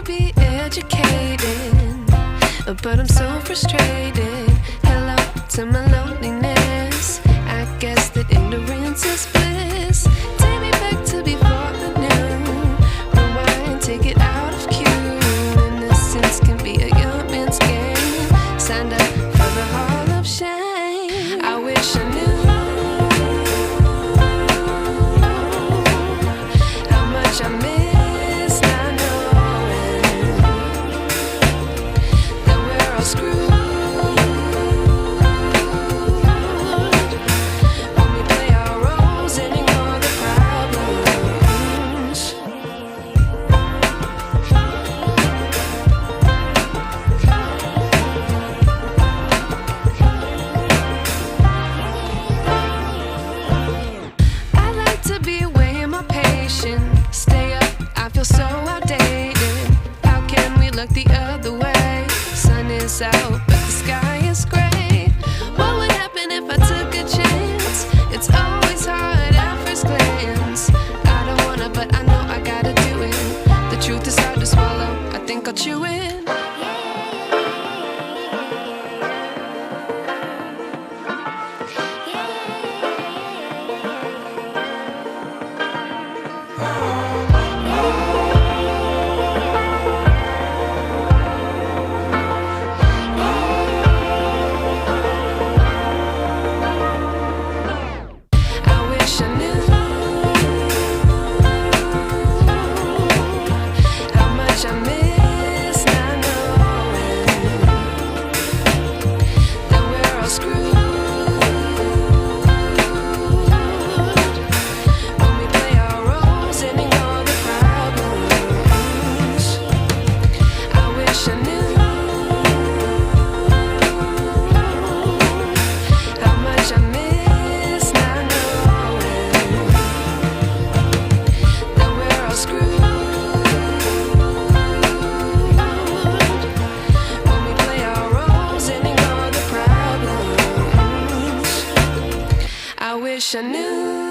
be educated, but I'm so frustrated. Hello to my loneliness. I guess that ignorance is bliss. Take me back to before the new. Rewind, take it out of cue. Innocence can be a young man's game. Signed up for the hall of shame. I wish I knew how much I miss not knowing that we're all screwed when we play our roles and ignore the problems. I like to be away in my patience. Stay up, I feel so outdated. How can we look the other way? Sun is out, but the sky is gray. What would happen if I took a chance? It's always hard at first glance. I don't wanna, but I know I gotta do it. The truth is hard to swallow, I think I'll chew it.